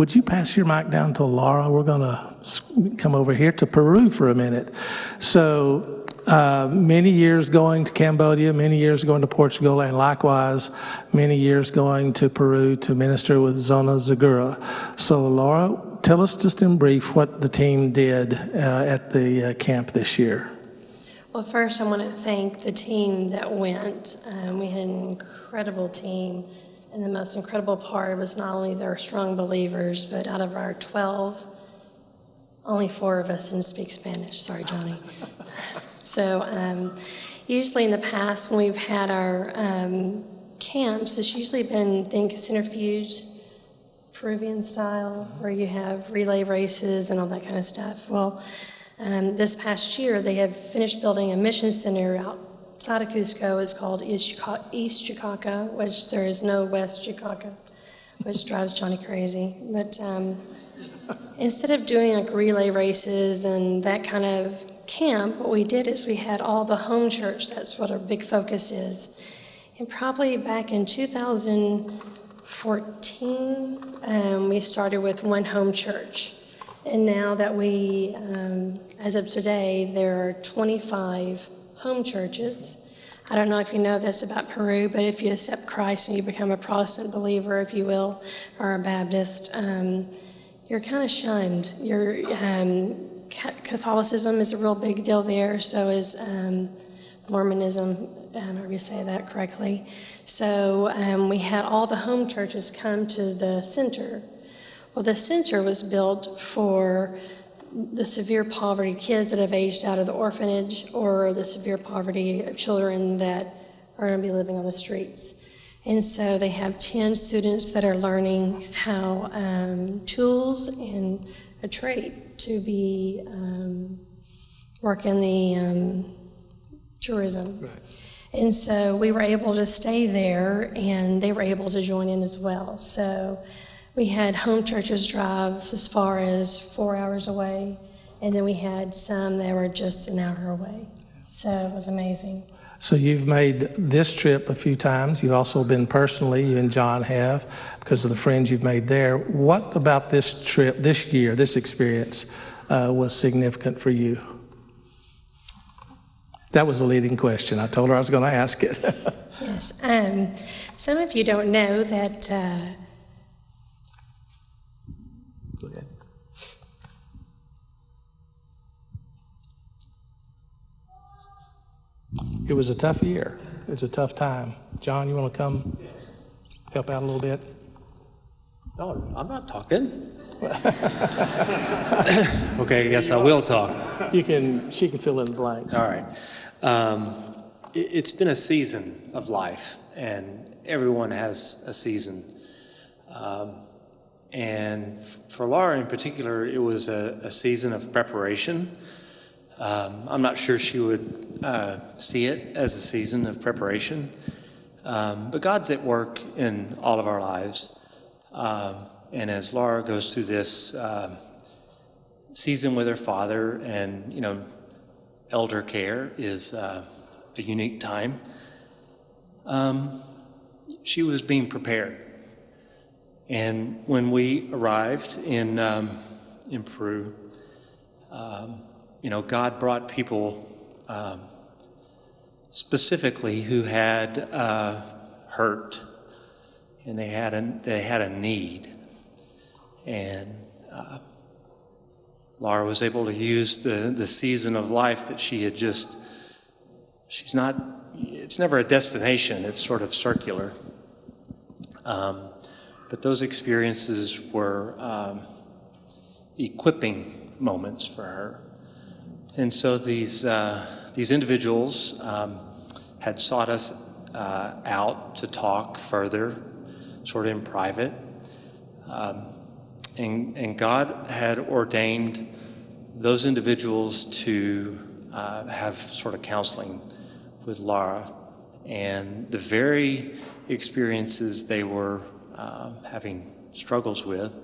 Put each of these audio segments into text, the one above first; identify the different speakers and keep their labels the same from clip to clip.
Speaker 1: Would you pass your mic down to Laura? We're going to come over here to Peru for a minute. So many years going to Cambodia, many years going to Portugal, and likewise many years going to Peru to minister with Zona Zagura. So Laura, tell us just in brief what the team did at the camp this year.
Speaker 2: Well, first I want to thank the team that went. We had an incredible team. And the most incredible part was not only their strong believers, but out of our 12, only 4 of us didn't speak Spanish. Sorry, Johnny. So usually in the past when we've had our camps, it's usually been, centrifuge, Peruvian style, where you have relay races and all that kind of stuff. Well, this past year they have finished building a mission center outside of Cusco. It's called East Chicaca, which there is no West Chicaca, which drives Johnny crazy. But instead of doing like relay races and that kind of camp, what we did is we had all the home church. That's what our big focus is. And probably back in 2014, we started with one home church. And now that we, as of today, there are 25 home churches. I don't know if you know this about Peru, but if you accept Christ and you become a Protestant believer, if you will, or a Baptist, you're kind of shunned. Catholicism is a real big deal there, so is Mormonism, if you say that correctly. So we had all the home churches come to the center. Well, the center was built for the severe poverty kids that have aged out of the orphanage, or the severe poverty of children that are going to be living on the streets. And so they have 10 students that are learning how tools and a trade to be work in the tourism. Right. And so we were able to stay there, and they were able to join in as well. So we had home churches drive as far as 4 hours away, and then we had some that were just an hour away. So it was amazing.
Speaker 1: So you've made this trip a few times. You've also been personally, you and John have, because of the friends you've made there. What about this trip, this year, this experience was significant for you? That was a leading question. I told her I was going to ask it.
Speaker 2: Yes. Some of you don't know that
Speaker 1: Go ahead. It was a tough year. It was a tough time. John, you want to come help out a little bit?
Speaker 3: No, I'm not talking. Okay, yes, I will talk.
Speaker 1: She can fill in the blanks.
Speaker 3: All right. It's been a season of life, and everyone has a season. And for Laura in particular, it was a season of preparation. I'm not sure she would see it as a season of preparation, but God's at work in all of our lives. And as Laura goes through this season with her father, and elder care is a unique time, she was being prepared. And when we arrived in Peru, God brought people specifically who had hurt, and they had a need, and Laura was able to use the season of life that she had it's never a destination, it's sort of circular. But those experiences were equipping moments for her. And so these individuals had sought us out to talk further, sort of in private. And God had ordained those individuals to have sort of counseling with Laura. And the very experiences they were having struggles with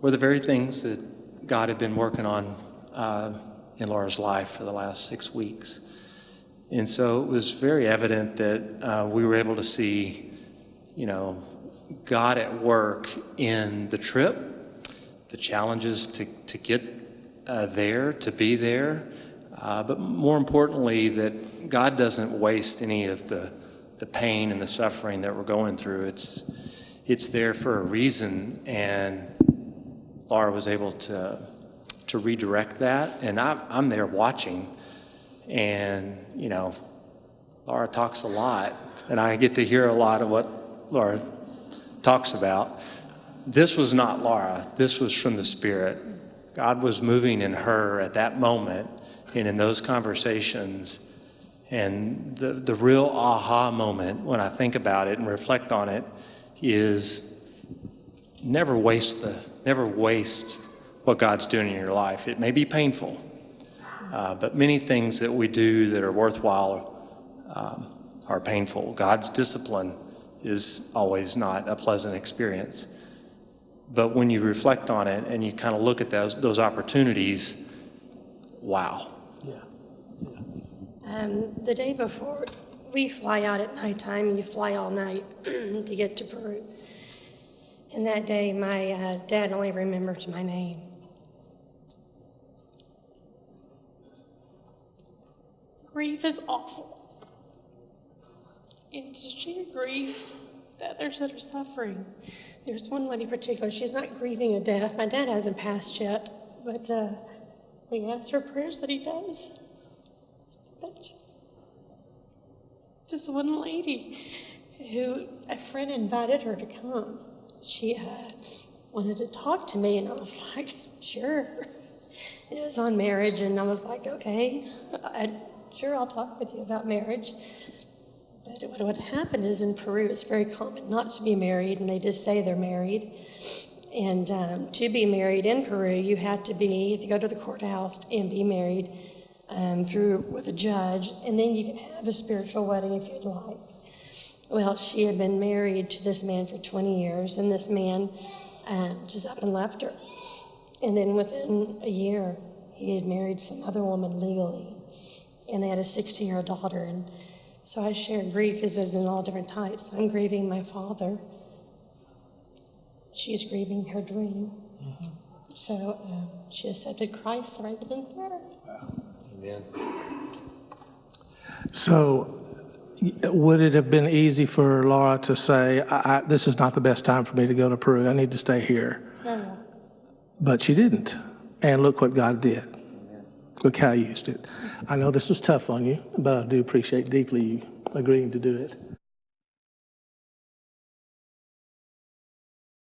Speaker 3: were the very things that God had been working on in Laura's life for the last 6 weeks. And so it was very evident that we were able to see, God at work in the trip the challenges to get there, to be there, but more importantly, that God doesn't waste any of the pain and the suffering that we're going through. It's there for a reason, and Laura was able to redirect that, and I'm there watching, and Laura talks a lot, and I get to hear a lot of what Laura talks about. This was not Laura. This was from the Spirit. God was moving in her at that moment and in those conversations. And the real aha moment when I think about it and reflect on it is never waste what God's doing in your life. It may be painful, but many things that we do that are worthwhile are painful. God's discipline is always not a pleasant experience. But when you reflect on it and you kind of look at those opportunities, wow.
Speaker 2: The day before, we fly out at nighttime. You fly all night to get to Peru. And that day, my dad only remembers my name. Grief is awful. And to share grief with others that are suffering. There's one lady in particular, she's not grieving a death. My dad hasn't passed yet, but we asked her prayers that he does. But this one lady who a friend invited her to come, she wanted to talk to me, and I was like, sure. And it was on marriage, and I was like, okay, sure, I'll talk with you about marriage. But what happened is in Peru, it's very common not to be married, and they just say they're married. And to be married in Peru, you have to go to the courthouse and be married with a judge, and then you can have a spiritual wedding if you'd like. Well, she had been married to this man for 20 years, and this man just up and left her. And then within a year, he had married some other woman legally, and they had a 16-year-old daughter. And so I share grief is in all different types. I'm grieving my father. She's grieving her dream. Mm-hmm. So she accepted Christ right then and there.
Speaker 3: Wow. Amen.
Speaker 1: So would it have been easy for Laura to say, this is not the best time for me to go to Peru. I need to stay here.
Speaker 2: No.
Speaker 1: But she didn't. And look what God did. Look how he used it. I know this was tough on you, but I do appreciate deeply you agreeing to do it.